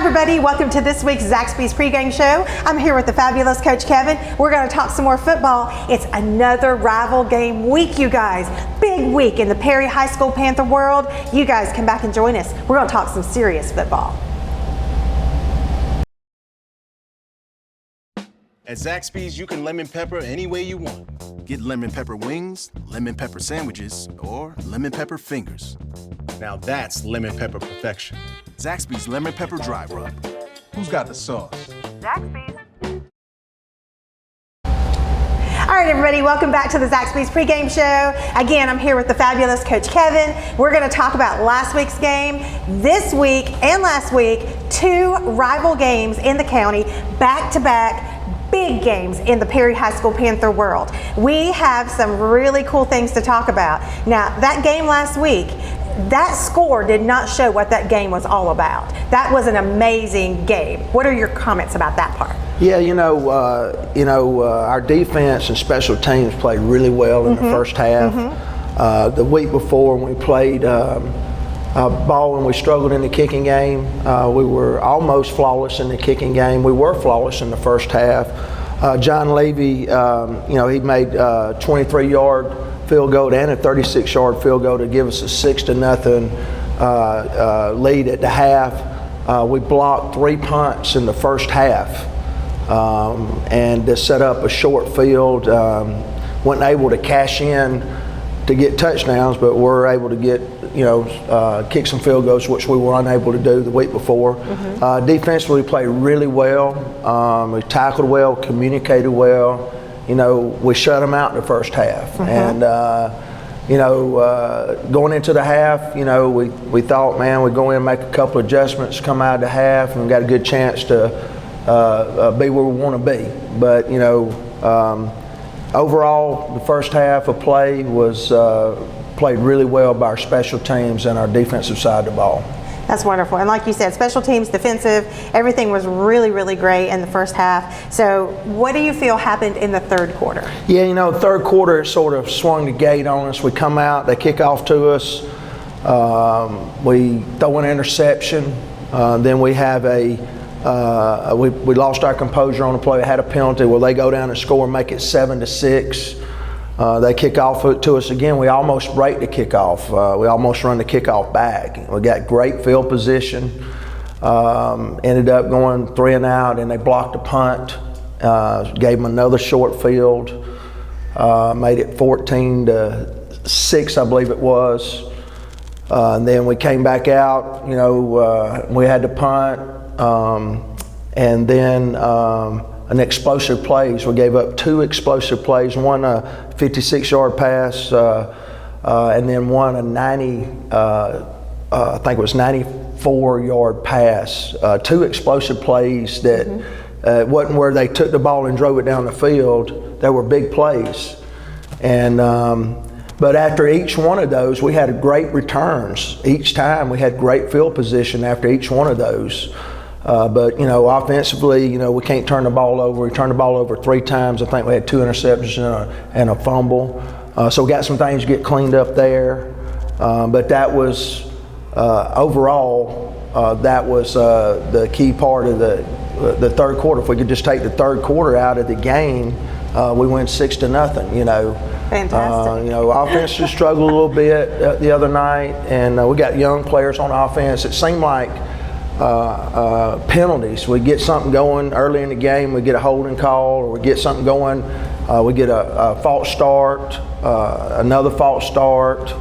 everybody, welcome to this week's Zaxby's pregame show. I'm here with the fabulous Coach Kevin. We're going to talk some more football. It's another rival game week, you guys. Big week in the Perry High School Panther world. You guys come back and join us. We're going to talk some serious football. At Zaxby's, you can lemon pepper any way you want. Get lemon pepper wings, lemon pepper sandwiches, or lemon pepper fingers. Now that's lemon pepper perfection. Zaxby's Lemon Pepper Dry Rub. Who's got the sauce? Zaxby's. All right, everybody, welcome back to the Zaxby's pregame show. Again, I'm here with the fabulous Coach Kevin. We're going to talk about last week's game, this week, and last week. Two rival games in the county, back-to-back. Big games in the Perry High School Panther world. We have some really cool things to talk about. Now, that game last week, that score did not show what that game was all about. That was an amazing game. What are your comments about that part? Yeah, our defense and special teams played really well in the first half. The week before, when we played ball and we struggled in the kicking game, we were almost flawless in the kicking game. We were flawless in the first half. John Levy, he made a 23-yard field goal and a 36-yard field goal to give us a 6-0 lead at the half. We blocked 3 punts in the first half and to set up a short field. Wasn't able to cash in to get touchdowns, but were able to get kick some field goals, which we were unable to do the week before. Defensively, we played really well. We tackled well, communicated well. We shut them out in the first half. And, going into the half, we thought, man, we'd go in and make a couple adjustments, come out of the half, and we got a good chance to be where we want to be. But, overall, the first half of play was played really well by our special teams and our defensive side of the ball. That's wonderful. And like you said, special teams, defensive, everything was really, really great in the first half. So what do you feel happened in the third quarter? Yeah, third quarter sort of swung the gate on us. We come out, they kick off to us. We throw an interception. Then we have we lost our composure on the play. We had a penalty where they go down and score and make it 7-6. They kick off to us again. We almost break the kickoff. We almost run the kickoff back. We got great field position. Ended up going 3 and out, and they blocked a punt. Gave them another short field. Made it 14-6, I believe it was. And then we came back out. We had to punt, and then. An explosive plays. We gave up 2 explosive plays, one a 56-yard pass, and then one a 94-yard pass. 2 explosive plays that wasn't where they took the ball and drove it down the field. They were big plays. And but after each one of those, we had great returns. Each time we had great field position after each one of those. But offensively, we can't turn the ball over. We turned the ball over 3 times. I think we had 2 interceptions and a fumble. So we got some things to get cleaned up there. But that was overall, that was the key part of the third quarter. If we could just take the third quarter out of the game, we win 6-0. Fantastic. Offense just struggled a little bit the other night, and we got young players on offense. It seemed like penalties. We get something going early in the game, we get a holding call, or we get something going, we get a false start, another false start.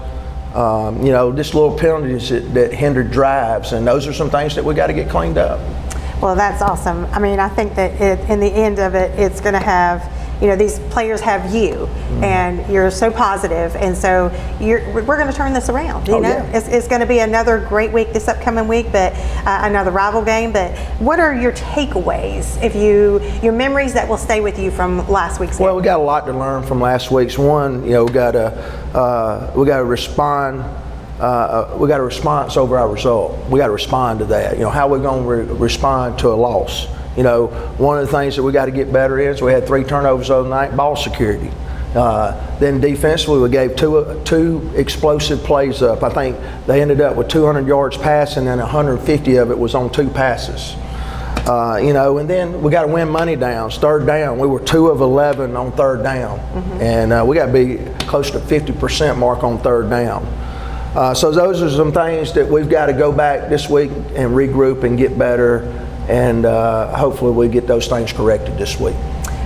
Just little penalties that hinder drives, and those are some things that we got to get cleaned up. Well, that's awesome. I mean, I think that in the end of it, it's going to have, these players have you, and you're so positive, and so we're going to turn this around. Yeah. It's going to be another great week this upcoming week, but another rival game. But what are your takeaways? Your memories that will stay with you from last week's game? Well, we got a lot to learn from last week's one. We got to respond. We got a response over our result. We got to respond to that. How are we going to respond to a loss? One of the things that we got to get better is we had 3 turnovers the other night, ball security. Then defensively, we gave two explosive plays up. I think they ended up with 200 yards passing, and 150 of it was on 2 passes. And then we got to win money downs. Third down, we were 2 of 11 on third down, and we got to be close to 50% mark on third down. So those are some things that we've got to go back this week and regroup and get better, and hopefully we get those things corrected this week.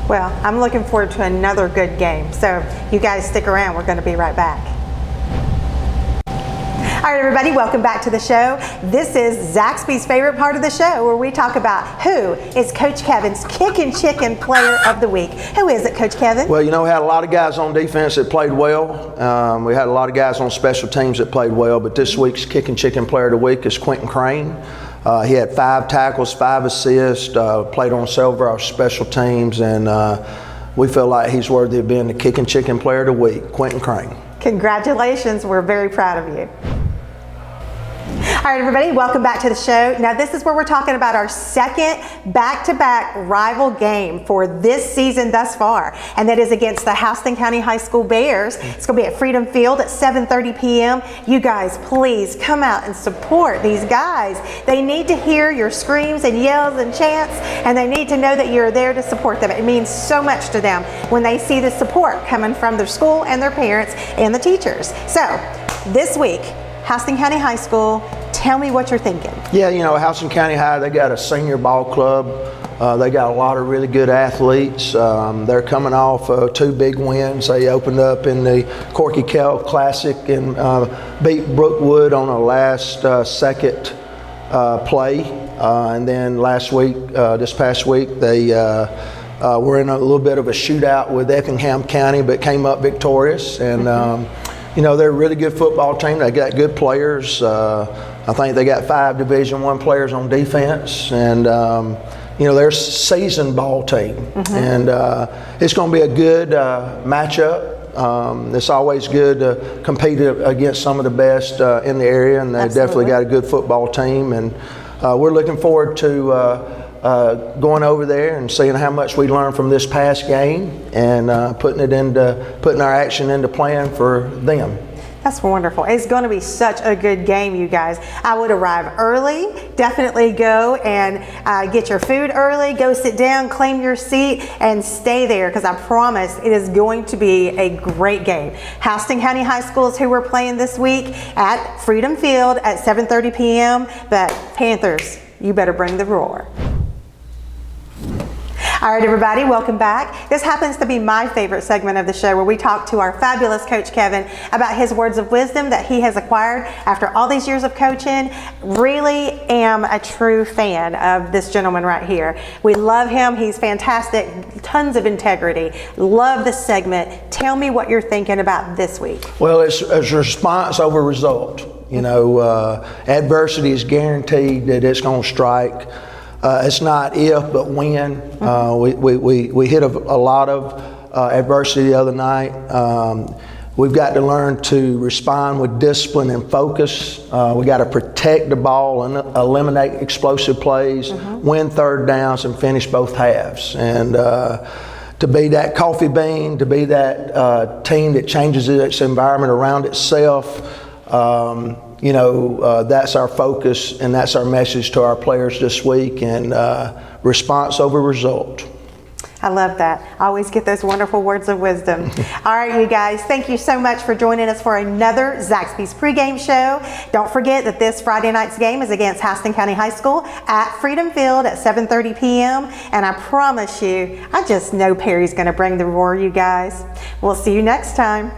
Well, I'm looking forward to another good game. So you guys stick around. We're going to be right back. All right, everybody, welcome back to the show. This is Zaxby's favorite part of the show, where we talk about who is Coach Kevin's Kickin' Chicken Player of the Week. Who is it, Coach Kevin? Well, we had a lot of guys on defense that played well. We had a lot of guys on special teams that played well, but this week's Kickin' Chicken Player of the Week is Quentin Crane. He had 5 tackles, 5 assists, played on several of our special teams, and we feel like he's worthy of being the Kickin' Chicken Player of the Week, Quentin Crane. Congratulations. We're very proud of you. All right, everybody, welcome back to the show. Now, this is where we're talking about our second back-to-back rival game for this season thus far, and that is against the Houston County High School Bears. It's going to be at Freedom Field at 7:30 p.m. You guys, please come out and support these guys. They need to hear your screams and yells and chants, and they need to know that you're there to support them. It means so much to them when they see the support coming from their school and their parents and the teachers. So, this week, Houston County High School, tell me what you're thinking. Yeah, Houston County High, they got a senior ball club. They got a lot of really good athletes. They're coming off 2 big wins. They opened up in the Corky Kell Classic and beat Brookwood on a last second play. And then this past week, they were in a little bit of a shootout with Effingham County, but came up victorious. And they're a really good football team. They got good players. I think they got 5 Division I players on defense, and they're a seasoned ball team. And it's going to be a good matchup. It's always good to compete against some of the best in the area, and they definitely got a good football team. And we're looking forward to going over there and seeing how much we learned from this past game, and putting our action into plan for them. That's wonderful. It's going to be such a good game, you guys. I would arrive early. Definitely go and get your food early. Go sit down, claim your seat, and stay there, because I promise it is going to be a great game. Houston County High School is who we're playing this week at Freedom Field at 7:30 p.m. But Panthers, you better bring the roar. All right, everybody, welcome back. This happens to be my favorite segment of the show, where we talk to our fabulous Coach Kevin about his words of wisdom that he has acquired after all these years of coaching. Really am a true fan of this gentleman right here. We love him. He's fantastic. Tons of integrity. Love this segment. Tell me what you're thinking about this week. Well, it's response over result. Adversity is guaranteed that it's going to strike. It's not if, but when. We hit a lot of adversity the other night. We've got to learn to respond with discipline and focus. We got to protect the ball and eliminate explosive plays, win third downs, and finish both halves. And to be that coffee bean, to be that team that changes its environment around itself. That's our focus, and that's our message to our players this week, and response over result. I love that. I always get those wonderful words of wisdom. All right, you guys, thank you so much for joining us for another Zaxby's pregame show. Don't forget that this Friday night's game is against Houston County High School at Freedom Field at 7:30 p.m. And I promise you, I just know Perry's going to bring the roar, you guys. We'll see you next time.